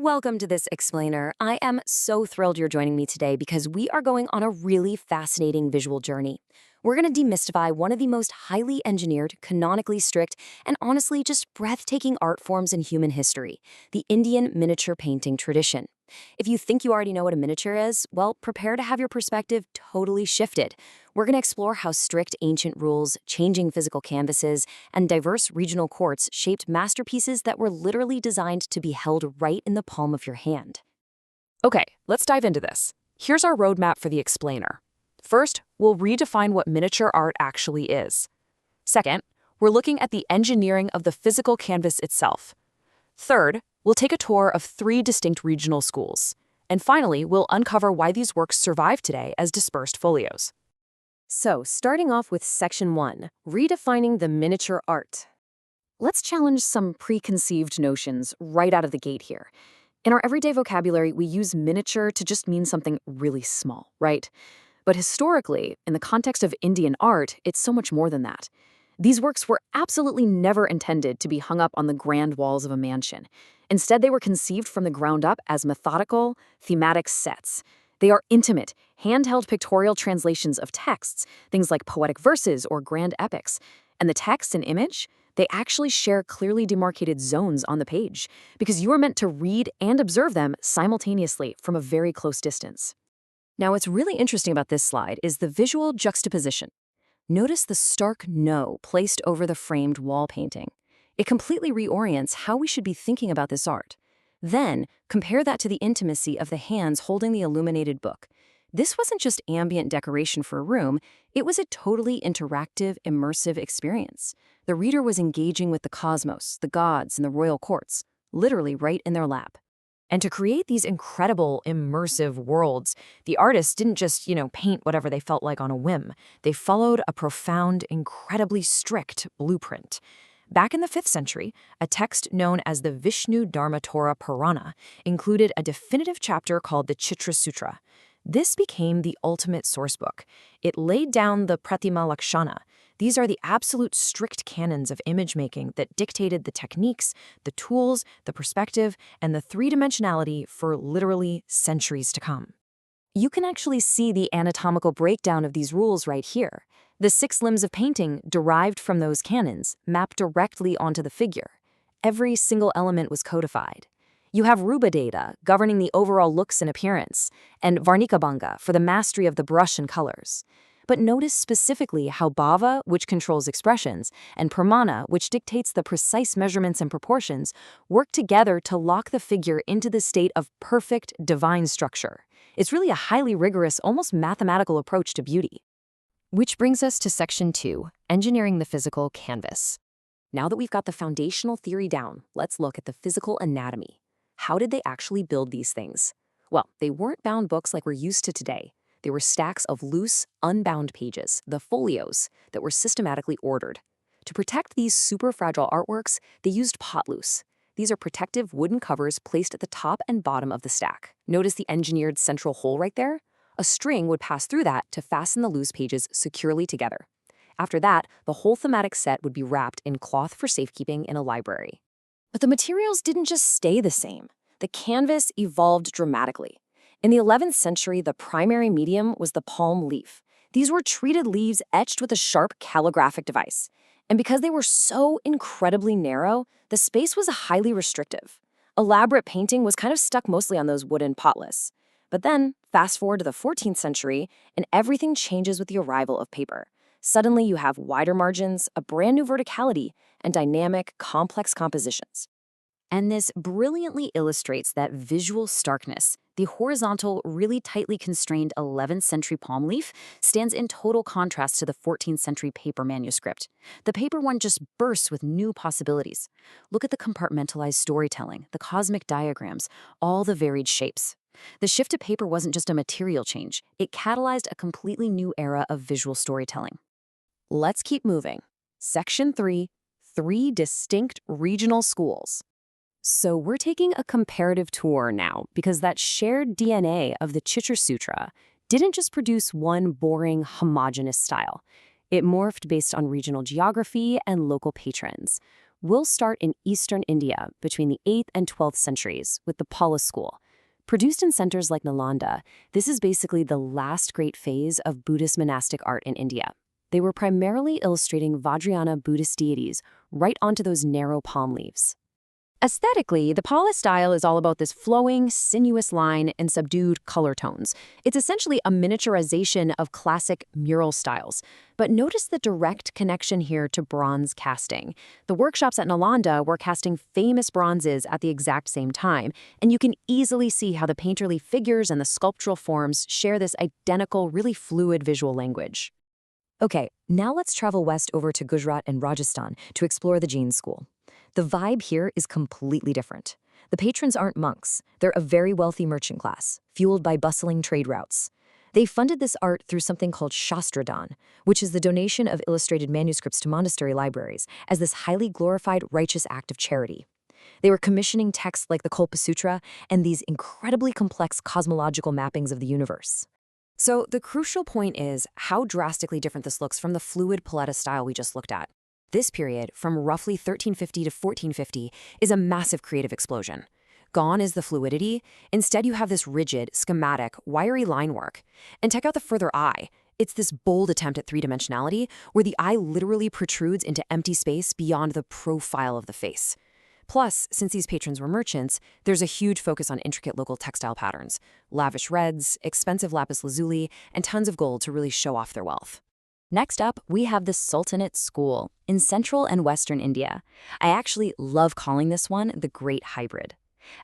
Welcome to this explainer. I am so thrilled you're joining me today because we are going on a really fascinating visual journey. We're going to demystify one of the most highly engineered, canonically strict, and honestly just breathtaking art forms in human history, the Indian miniature painting tradition. If you think you already know what a miniature is, well, prepare to have your perspective totally shifted. We're going to explore how strict ancient rules, changing physical canvases, and diverse regional courts shaped masterpieces that were literally designed to be held right in the palm of your hand. Okay, let's dive into this. Here's our roadmap for the explainer. First, we'll redefine what miniature art actually is. Second, we're looking at the engineering of the physical canvas itself. Third, we'll take a tour of 3 distinct regional schools. And finally, we'll uncover why these works survive today as dispersed folios. So, starting off with Section 1, redefining the miniature art. Let's challenge some preconceived notions right out of the gate here. In our everyday vocabulary, we use miniature to just mean something really small, right? But historically, in the context of Indian art, it's so much more than that. These works were absolutely never intended to be hung up on the grand walls of a mansion. Instead, they were conceived from the ground up as methodical, thematic sets. They are intimate, handheld pictorial translations of texts, things like poetic verses or grand epics. And the text and image, they actually share clearly demarcated zones on the page, because you are meant to read and observe them simultaneously from a very close distance. Now, what's really interesting about this slide is the visual juxtaposition. Notice the stark no placed over the framed wall painting. It completely reorients how we should be thinking about this art. Then, compare that to the intimacy of the hands holding the illuminated book. This wasn't just ambient decoration for a room, it was a totally interactive, immersive experience. The reader was engaging with the cosmos, the gods, and the royal courts, literally right in their lap. And to create these incredible, immersive worlds, the artists didn't just, paint whatever they felt like on a whim. They followed a profound, incredibly strict blueprint. Back in the 5th century, a text known as the Vishnu Dharmatora Purana included a definitive chapter called the Chitra Sutra. This became the ultimate sourcebook. It laid down the Pratima Lakshana. These are the absolute strict canons of image making that dictated the techniques, the tools, the perspective, and the three-dimensionality for literally centuries to come. You can actually see the anatomical breakdown of these rules right here. The 6 limbs of painting derived from those canons mapped directly onto the figure. Every single element was codified. You have Rupa data governing the overall looks and appearance, and Varnikabhanga for the mastery of the brush and colors. But notice specifically how Bhava, which controls expressions, and Pramana, which dictates the precise measurements and proportions, work together to lock the figure into the state of perfect divine structure. It's really a highly rigorous, almost mathematical approach to beauty. Which brings us to Section 2, engineering the physical canvas. Now that we've got the foundational theory down, let's look at the physical anatomy. How did they actually build these things? Well, they weren't bound books like we're used to today. They were stacks of loose, unbound pages, the folios, that were systematically ordered. To protect these super fragile artworks, they used potloose. These are protective wooden covers placed at the top and bottom of the stack. Notice the engineered central hole right there? A string would pass through that to fasten the loose pages securely together. After that, the whole thematic set would be wrapped in cloth for safekeeping in a library. But the materials didn't just stay the same. The canvas evolved dramatically. In the 11th century, the primary medium was the palm leaf. These were treated leaves etched with a sharp calligraphic device. And because they were so incredibly narrow, the space was highly restrictive. Elaborate painting was kind of stuck mostly on those wooden potless. But then, fast forward to the 14th century, and everything changes with the arrival of paper. Suddenly, you have wider margins, a brand new verticality, and dynamic, complex compositions. And this brilliantly illustrates that visual starkness. The horizontal, really tightly constrained 11th century palm leaf stands in total contrast to the 14th century paper manuscript. The paper one just bursts with new possibilities. Look at the compartmentalized storytelling, the cosmic diagrams, all the varied shapes. The shift to paper wasn't just a material change, it catalyzed a completely new era of visual storytelling. Let's keep moving. Section 3, 3 distinct regional schools. So we're taking a comparative tour now because that shared DNA of the Chitra Sutra didn't just produce one boring, homogeneous style. It morphed based on regional geography and local patrons. We'll start in eastern India between the 8th and 12th centuries with the Pala school. Produced in centers like Nalanda, this is basically the last great phase of Buddhist monastic art in India. They were primarily illustrating Vajrayana Buddhist deities right onto those narrow palm leaves. Aesthetically, the Pala style is all about this flowing, sinuous line and subdued color tones. It's essentially a miniaturization of classic mural styles. But notice the direct connection here to bronze casting. The workshops at Nalanda were casting famous bronzes at the exact same time, and you can easily see how the painterly figures and the sculptural forms share this identical, really fluid visual language. Okay, now let's travel west over to Gujarat and Rajasthan to explore the Jain school. The vibe here is completely different. The patrons aren't monks. They're a very wealthy merchant class, fueled by bustling trade routes. They funded this art through something called Shastradhan, which is the donation of illustrated manuscripts to monastery libraries, as this highly glorified righteous act of charity. They were commissioning texts like the Kalpa Sutra and these incredibly complex cosmological mappings of the universe. So the crucial point is how drastically different this looks from the fluid paletta style we just looked at. This period, from roughly 1350 to 1450, is a massive creative explosion. Gone is the fluidity. Instead, you have this rigid, schematic, wiry line work. And check out the further eye. It's this bold attempt at three-dimensionality where the eye literally protrudes into empty space beyond the profile of the face. Plus, since these patrons were merchants, there's a huge focus on intricate local textile patterns, lavish reds, expensive lapis lazuli, and tons of gold to really show off their wealth. Next up, we have the Sultanate School in central and western India. I actually love calling this one the Great Hybrid.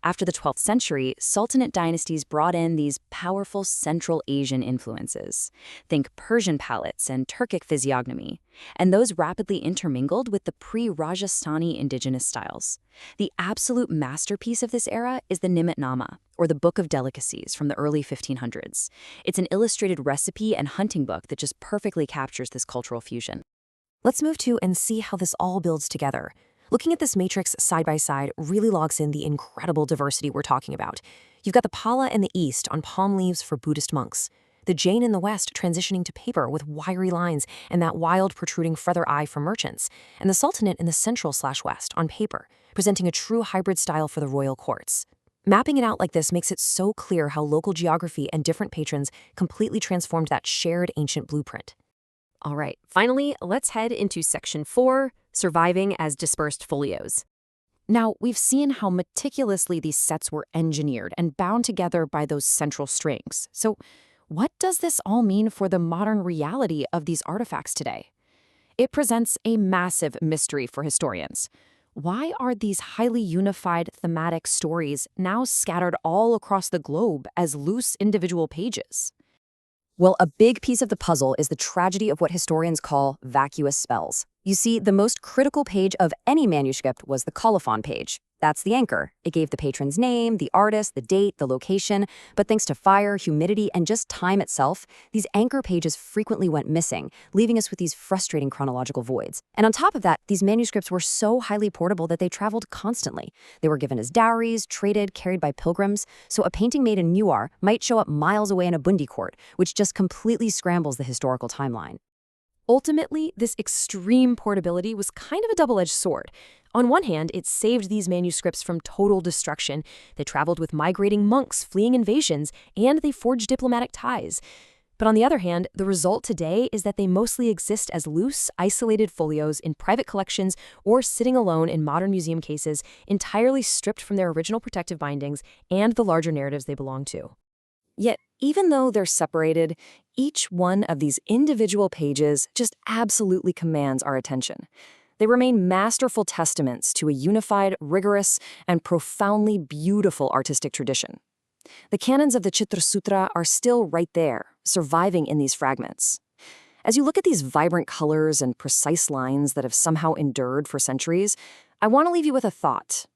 After the 12th century, Sultanate dynasties brought in these powerful Central Asian influences. Think Persian palettes and Turkic physiognomy. And those rapidly intermingled with the pre-Rajasthani indigenous styles. The absolute masterpiece of this era is the Nimitnama, or the Book of Delicacies from the early 1500s. It's an illustrated recipe and hunting book that just perfectly captures this cultural fusion. Let's move to and see how this all builds together. Looking at this matrix side by side really logs in the incredible diversity we're talking about. You've got the Pala in the east on palm leaves for Buddhist monks, the Jain in the west transitioning to paper with wiry lines and that wild protruding feather eye for merchants, and the Sultanate in the central/west on paper, presenting a true hybrid style for the royal courts. Mapping it out like this makes it so clear how local geography and different patrons completely transformed that shared ancient blueprint. All right, finally, let's head into Section 4, Surviving as Dispersed Folios. Now, we've seen how meticulously these sets were engineered and bound together by those central strings. So, what does this all mean for the modern reality of these artifacts today? It presents a massive mystery for historians. Why are these highly unified thematic stories now scattered all across the globe as loose individual pages? Well, a big piece of the puzzle is the tragedy of what historians call vacuous spells. You see, the most critical page of any manuscript was the colophon page. That's the anchor. It gave the patron's name, the artist, the date, the location, but thanks to fire, humidity, and just time itself, these anchor pages frequently went missing, leaving us with these frustrating chronological voids. And on top of that, these manuscripts were so highly portable that they traveled constantly. They were given as dowries, traded, carried by pilgrims, so a painting made in Mewar might show up miles away in a Bundi court, which just completely scrambles the historical timeline. Ultimately, this extreme portability was kind of a double-edged sword. On one hand, it saved these manuscripts from total destruction. They traveled with migrating monks fleeing invasions, and they forged diplomatic ties. But on the other hand, the result today is that they mostly exist as loose, isolated folios in private collections or sitting alone in modern museum cases, entirely stripped from their original protective bindings and the larger narratives they belong to. Yet, even though they're separated, each one of these individual pages just absolutely commands our attention. They remain masterful testaments to a unified, rigorous, and profoundly beautiful artistic tradition. The canons of the Chitra Sutra are still right there, surviving in these fragments. As you look at these vibrant colors and precise lines that have somehow endured for centuries, I want to leave you with a thought.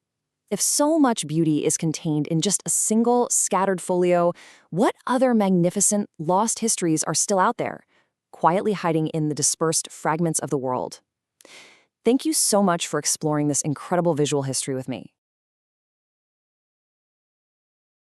If so much beauty is contained in just a single scattered folio, what other magnificent lost histories are still out there, quietly hiding in the dispersed fragments of the world? Thank you so much for exploring this incredible visual history with me.